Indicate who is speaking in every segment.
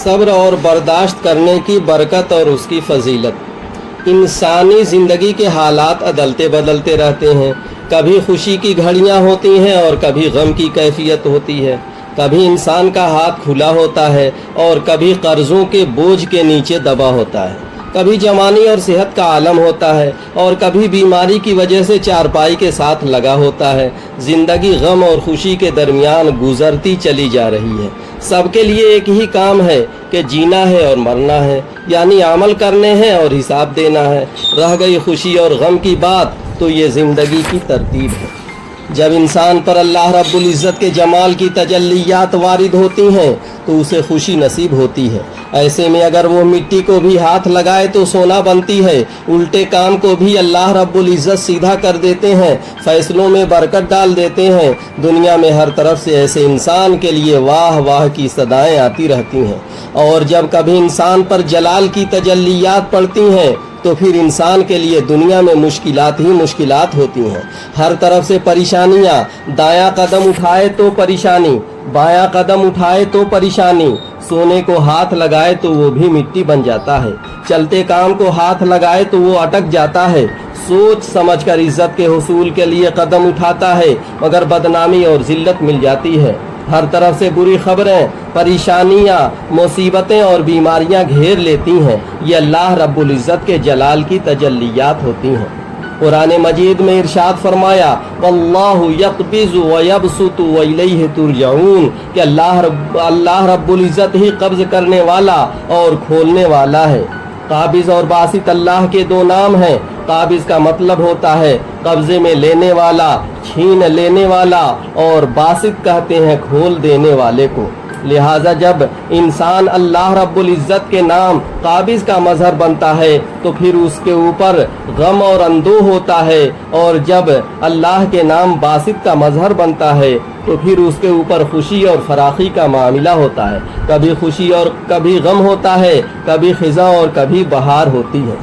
Speaker 1: صبر اور برداشت کرنے کی برکت اور اس کی فضیلت۔ انسانی زندگی کے حالات عدلتے بدلتے رہتے ہیں، کبھی خوشی کی گھڑیاں ہوتی ہیں اور کبھی غم کی کیفیت ہوتی ہے، کبھی انسان کا ہاتھ کھلا ہوتا ہے اور کبھی قرضوں کے بوجھ کے نیچے دبا ہوتا ہے، کبھی جوانی اور صحت کا عالم ہوتا ہے اور کبھی بیماری کی وجہ سے چارپائی کے ساتھ لگا ہوتا ہے۔ زندگی غم اور خوشی کے درمیان گزرتی چلی جا رہی ہے۔ سب کے لیے ایک ہی کام ہے کہ جینا ہے اور مرنا ہے، یعنی عمل کرنے ہیں اور حساب دینا ہے۔ رہ گئی خوشی اور غم کی بات تو یہ زندگی کی ترتیب ہے۔ جب انسان پر اللہ رب العزت کے جمال کی تجلیات وارد ہوتی ہیں تو اسے خوشی نصیب ہوتی ہے۔ ایسے میں اگر وہ مٹی کو بھی ہاتھ لگائے تو سونا بنتی ہے، الٹے کام کو بھی اللہ رب العزت سیدھا کر دیتے ہیں، فیصلوں میں برکت ڈال دیتے ہیں۔ دنیا میں ہر طرف سے ایسے انسان کے لیے واہ واہ کی صدائیں آتی رہتی ہیں، اور جب کبھی انسان پر جلال کی تجلیات پڑتی ہیں تو پھر انسان کے لیے دنیا میں مشکلات ہی مشکلات ہوتی ہیں۔ ہر طرف سے پریشانیاں، دایاں قدم اٹھائے تو پریشانی، بایاں قدم اٹھائے تو پریشانی، سونے کو ہاتھ لگائے تو وہ بھی مٹی بن جاتا ہے، چلتے کام کو ہاتھ لگائے تو وہ اٹک جاتا ہے، سوچ سمجھ کر عزت کے حصول کے لیے قدم اٹھاتا ہے مگر بدنامی اور ذلت مل جاتی ہے۔ ہر طرف سے بری خبریں، پریشانیاں، مصیبتیں اور بیماریاں گھیر لیتی ہیں۔ یہ اللہ رب العزت کے جلال کی تجلیات ہوتی ہیں۔ قرآن مجید میں ارشاد فرمایا واللہ یقبض ویبسط والیہ ترجعون کہ اللہ رب العزت ہی قبض کرنے والا اور کھولنے والا ہے۔ قابض اور باسط اللہ کے دو نام ہیں۔ قابض کا مطلب ہوتا ہے قبضے میں لینے والا، چھین لینے والا، اور باسط کہتے ہیں کھول دینے والے کو۔ لہٰذا جب انسان اللہ رب العزت کے نام قابض کا مظہر بنتا ہے تو پھر اس کے اوپر غم اور اندوہ ہوتا ہے، اور جب اللہ کے نام باسط کا مظہر بنتا ہے تو پھر اس کے اوپر خوشی اور فراخی کا معاملہ ہوتا ہے۔ کبھی خوشی اور کبھی غم ہوتا ہے، کبھی خزاں اور کبھی بہار ہوتی ہے۔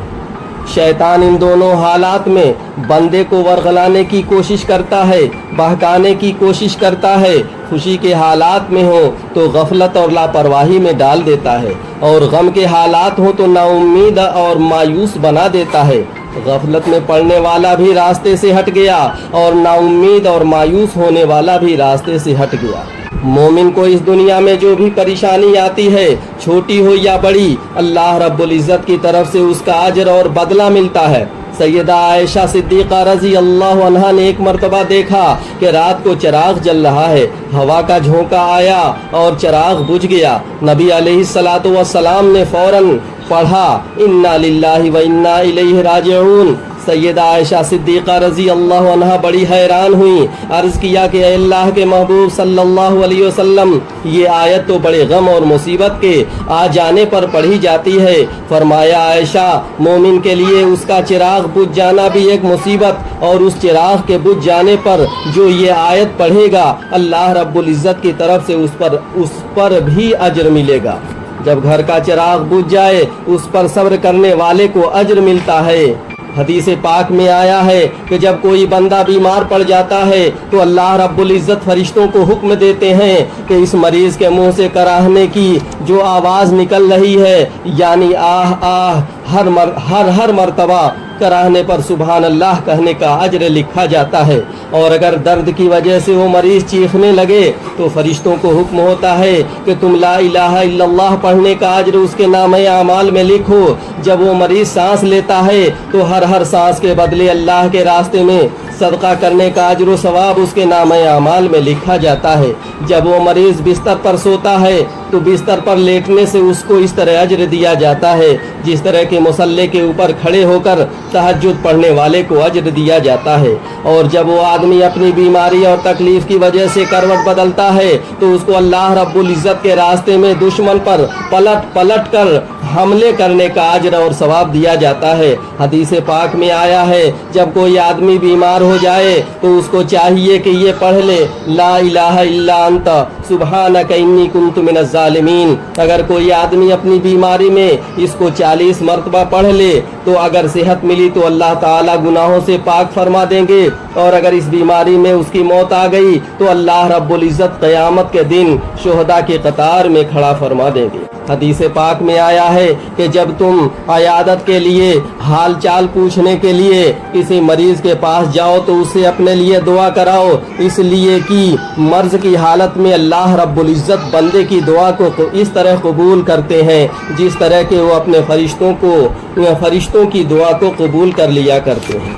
Speaker 1: شیطان ان دونوں حالات میں بندے کو ورغلانے کی کوشش کرتا ہے، بہکانے کی کوشش کرتا ہے۔ خوشی کے حالات میں ہو تو غفلت اور لاپرواہی میں ڈال دیتا ہے، اور غم کے حالات ہو تو نا امید اور مایوس بنا دیتا ہے۔ غفلت میں پڑنے والا بھی راستے سے ہٹ گیا اور نا امید اور مایوس ہونے والا بھی راستے سے ہٹ گیا۔ مومن کو اس دنیا میں جو بھی پریشانی آتی ہے، چھوٹی ہو یا بڑی، اللہ رب العزت کی طرف سے اس کا اجر اور بدلہ ملتا ہے۔ سیدہ عائشہ صدیقہ رضی اللہ عنہا نے ایک مرتبہ دیکھا کہ رات کو چراغ جل رہا ہے، ہوا کا جھونکا آیا اور چراغ بجھ گیا۔ نبی علیہ الصلوۃ والسلام نے فوراً پڑھا انا للہ و انا الیہ راجعون۔ سیدہ عائشہ صدیقہ رضی اللہ عنہا بڑی حیران ہوئی، عرض کیا کہ اے اللہ کے محبوب صلی اللہ علیہ وسلم، یہ آیت تو بڑے غم اور مصیبت کے آ جانے پر پڑھی جاتی ہے۔ فرمایا عائشہ، مومن کے لیے اس کا چراغ بجھ جانا بھی ایک مصیبت، اور اس چراغ کے بجھ جانے پر جو یہ آیت پڑھے گا اللہ رب العزت کی طرف سے اس پر بھی اجر ملے گا۔ جب گھر کا چراغ بجھ جائے اس پر صبر کرنے والے کو اجر ملتا ہے۔ حدیث پاک میں آیا ہے کہ جب کوئی بندہ بیمار پڑ جاتا ہے تو اللہ رب العزت فرشتوں کو حکم دیتے ہیں کہ اس مریض کے منہ سے کراہنے کی جو آواز نکل رہی ہے، یعنی آہ آہ، ہر مرتبہ کراہنے پر سبحان اللہ کہنے کا اجر لکھا جاتا ہے۔ اور اگر درد کی وجہ سے وہ مریض چیخنے لگے تو فرشتوں کو حکم ہوتا ہے کہ تم لا الہ الا اللہ پڑھنے کا اجر اس کے نامہ اعمال میں لکھو۔ جب وہ مریض سانس لیتا ہے تو ہر سانس کے بدلے اللہ کے راستے میں صدقہ کرنے کا اجر و ثواب اس کے نامہ اعمال میں لکھا جاتا ہے۔ جب وہ مریض بستر پر سوتا ہے تو بستر پر لیٹنے سے اس کو اس طرح اجر دیا جاتا ہے جس طرح کے مصلی کے اوپر کھڑے ہو کر تہجد پڑھنے والے کو اجر دیا جاتا ہے۔ اور جب وہ آدمی اپنی بیماری اور تکلیف کی وجہ سے کروٹ بدلتا ہے تو اس کو اللہ رب العزت کے راستے میں دشمن پر پلٹ کر حملے کرنے کا اجر اور ثواب دیا جاتا ہے۔ حدیث پاک میں آیا ہے جب کوئی آدمی بیمار ہو جائے تو اس کو چاہیے کہ یہ پڑھ لے لا الہ الا انت سبحانک انی کنت من الظالمین۔ اگر کوئی آدمی اپنی بیماری میں اس کو 40 مرتبہ پڑھ لے تو اگر صحت ملی تو اللہ تعالیٰ گناہوں سے پاک فرما دیں گے، اور اگر اس بیماری میں اس کی موت آ گئی تو اللہ رب العزت قیامت کے دن شہداء کے قطار میں کھڑا فرما دیں گے۔ حدیث پاک میں آیا ہے کہ جب تم عیادت کے لیے حال چال پوچھنے کے لیے کسی مریض کے پاس جاؤ تو اسے اپنے لیے دعا کراؤ، اس لیے کہ مرض کی حالت میں اللہ رب العزت بندے کی دعا کو اس طرح قبول کرتے ہیں جس طرح کہ وہ اپنے فرشتوں کی دعا کو قبول کر لیا کرتے ہیں۔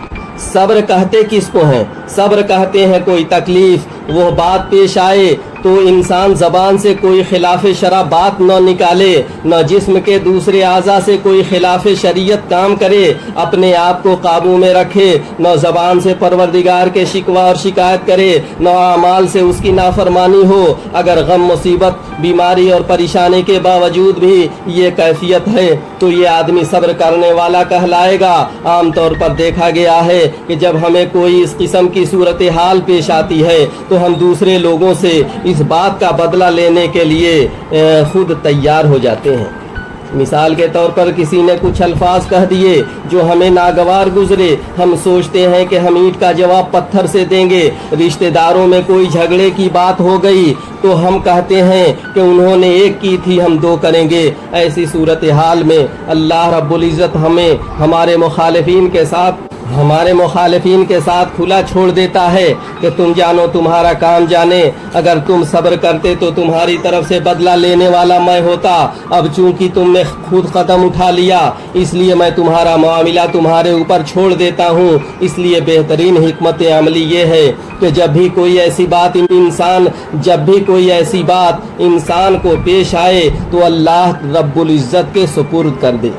Speaker 1: صبر کہتے کس کو ہیں؟ صبر کہتے ہیں کوئی تکلیف وہ بات پیش آئے تو انسان زبان سے کوئی خلاف شرع بات نہ نکالے، نہ جسم کے دوسرے اعضاء سے کوئی خلاف شریعت کام کرے، اپنے آپ کو قابو میں رکھے، نہ زبان سے پروردگار کے شکوہ اور شکایت کرے، نہ اعمال سے اس کی نافرمانی ہو۔ اگر غم مصیبت بیماری اور پریشانی کے باوجود بھی یہ کیفیت ہے تو یہ آدمی صبر کرنے والا کہلائے گا۔ عام طور پر دیکھا گیا ہے کہ جب ہمیں کوئی اس قسم کی صورتحال پیش آتی ہے تو ہم دوسرے لوگوں سے اس بات کا بدلہ لینے کے لیے خود تیار ہو جاتے ہیں۔ مثال کے طور پر کسی نے کچھ الفاظ کہہ دیے جو ہمیں ناگوار گزرے، ہم سوچتے ہیں کہ ہم اینٹ کا جواب پتھر سے دیں گے۔ رشتہ داروں میں کوئی جھگڑے کی بات ہو گئی تو ہم کہتے ہیں کہ انہوں نے ایک کی تھی ہم دو کریں گے۔ ایسی صورتحال میں اللہ رب العزت ہمیں ہمارے مخالفین کے ساتھ کھلا چھوڑ دیتا ہے کہ تم جانو تمہارا کام جانے، اگر تم صبر کرتے تو تمہاری طرف سے بدلہ لینے والا میں ہوتا، اب چونکہ تم نے خود قدم اٹھا لیا اس لیے میں تمہارا معاملہ تمہارے اوپر چھوڑ دیتا ہوں۔ اس لیے بہترین حکمت عملی یہ ہے کہ جب بھی کوئی ایسی بات انسان کو پیش آئے تو اللہ رب العزت کے سپرد کر دے۔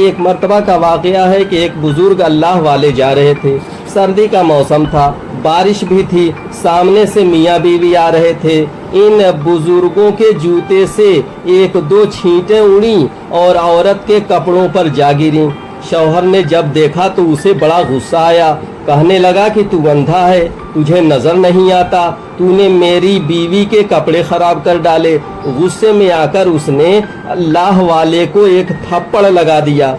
Speaker 1: ایک مرتبہ کا واقعہ ہے کہ ایک بزرگ اللہ والے جا رہے تھے، سردی کا موسم تھا، بارش بھی تھی، سامنے سے میاں بیوی آ رہے تھے۔ ان بزرگوں کے جوتے سے ایک دو چھینٹیں اڑیں اور عورت کے کپڑوں پر جا گریں۔ شوہر نے جب دیکھا تو اسے بڑا غصہ آیا، کہنے لگا کہ تو اندھا ہے، تجھے نظر نہیں آتا، تو نے میری بیوی کے کپڑے خراب کر ڈالے۔ غصے میں آ کر اس نے اللہ والے کو ایک تھپڑ لگا دیا۔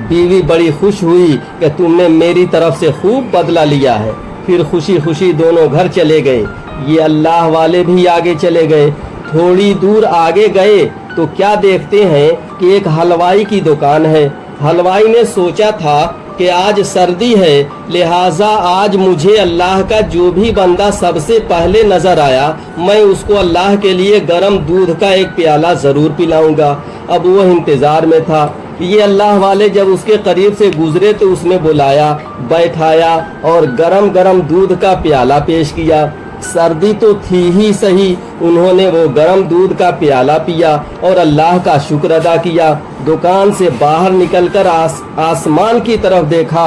Speaker 1: بیوی بڑی خوش ہوئی کہ تم نے میری طرف سے خوب بدلہ لیا ہے۔ پھر خوشی خوشی دونوں گھر چلے گئے۔ یہ اللہ والے بھی آگے چلے گئے۔ تھوڑی دور آگے گئے تو کیا دیکھتے ہیں کہ ایک حلوائی کی دکان ہے۔ حلوائی نے سوچا تھا کہ آج سردی ہے لہٰذا آج مجھے اللہ کا جو بھی بندہ سب سے پہلے نظر آیا میں اس کو اللہ کے لیے گرم دودھ کا ایک پیالہ ضرور پلاؤں گا۔ اب وہ انتظار میں تھا۔ یہ اللہ والے جب اس کے قریب سے گزرے تو اس نے بلایا، بیٹھایا اور گرم گرم دودھ کا پیالہ پیش کیا۔ سردی تو تھی ہی صحیح، انہوں نے وہ گرم دودھ کا پیالہ پیا اور اللہ کا شکر ادا کیا۔ دکان سے باہر نکل کر آسمان کی طرف دیکھا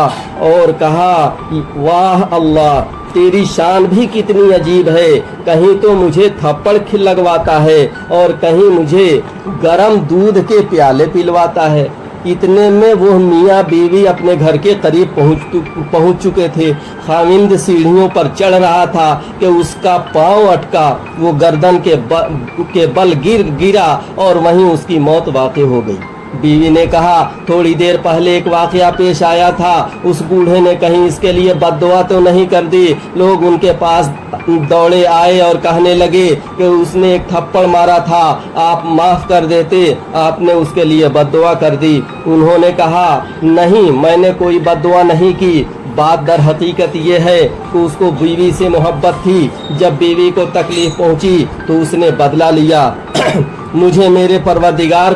Speaker 1: اور کہا واہ اللہ، تیری شان بھی کتنی عجیب ہے، کہیں تو مجھے تھپڑ لگواتا ہے اور کہیں مجھے گرم دودھ کے پیالے پلواتا ہے۔ اتنے میں وہ میاں بیوی اپنے گھر کے قریب پہنچ چکے تھے۔ خاوند سیڑھیوں پر چڑھ رہا تھا کہ اس کا پاؤں اٹکا، وہ گردن کے بل گرا اور وہیں اس کی موت واقع ہو گئی۔ بیوی نے کہا تھوڑی دیر پہلے ایک واقعہ پیش آیا تھا، اس بوڑھے نے کہیں اس کے لیے بد دعا تو نہیں کر دی؟ لوگ ان کے پاس دوڑے آئے اور کہنے لگے کہ اس نے ایک تھپڑ مارا تھا، آپ معاف کر دیتے، آپ نے اس کے لیے بد دعا کر دی۔ انہوں نے کہا نہیں، میں نے کوئی بد دعا نہیں کی، بات در حقیقت یہ ہے کہ اس کو بیوی سے محبت تھی، جب بیوی کو تکلیف پہنچی تو اس نے بدلہ لیا۔ مجھ سے میرے پروردگار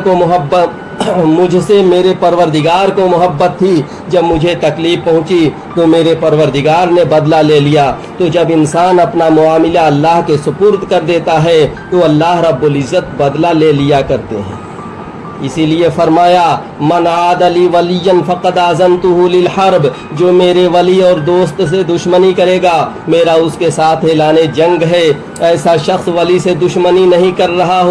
Speaker 1: کو محبت تھی، جب مجھے تکلیف پہنچی تو میرے پروردگار نے بدلہ لے لیا۔ تو جب انسان اپنا معاملہ اللہ کے سپرد کر دیتا ہے تو اللہ رب العزت بدلہ لے لیا کرتے ہیں۔ اسی لیے فرمایا من عاد لی ولی فقد آذنتہ للحرب، جو میرے ولی اور دوست سے دشمنی کرے گا میرا اس کے ساتھ اعلان جنگ ہے۔ ایسا شخص ولی سے دشمنی نہیں کر رہا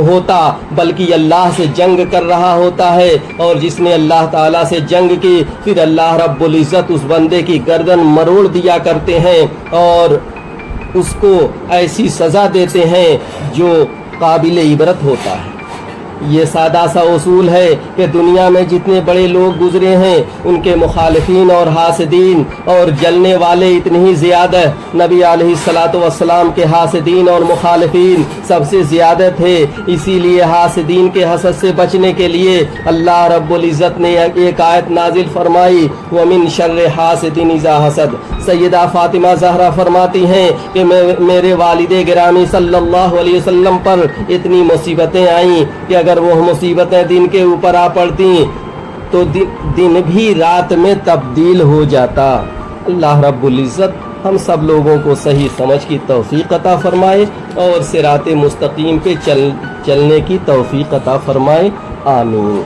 Speaker 1: ہوتا بلکہ اللہ سے جنگ کر رہا ہوتا ہے، اور جس نے اللہ تعالیٰ سے جنگ کی پھر اللہ رب العزت اس بندے کی گردن مروڑ دیا کرتے ہیں اور اس کو ایسی سزا دیتے ہیں جو قابل عبرت ہوتا ہے۔ یہ سادہ سا اصول ہے کہ دنیا میں جتنے بڑے لوگ گزرے ہیں ان کے مخالفین اور حاسدین اور جلنے والے اتنے ہی زیادہ، نبی علیہ الصلاۃ والسلام کے حاسدین اور مخالفین سب سے زیادہ تھے۔ اسی لیے حاسدین کے حسد سے بچنے کے لیے اللہ رب العزت نے ایک آیت نازل فرمائی، وَمِن شَرِّ حَاسِدٍ إِذَا حَسَدَ۔ سیدہ فاطمہ زہرا فرماتی ہیں کہ میرے والد گرامی صلی اللہ علیہ وسلم پر اتنی مصیبتیں آئیں کہ اگر وہ مصیبتیں دن کے اوپر آ پڑتی تو دن بھی رات میں تبدیل ہو جاتا۔ اللہ رب العزت ہم سب لوگوں کو صحیح سمجھ کی توفیق عطا فرمائے اور صراط مستقیم پہ چلنے کی توفیق عطا فرمائے، آمین۔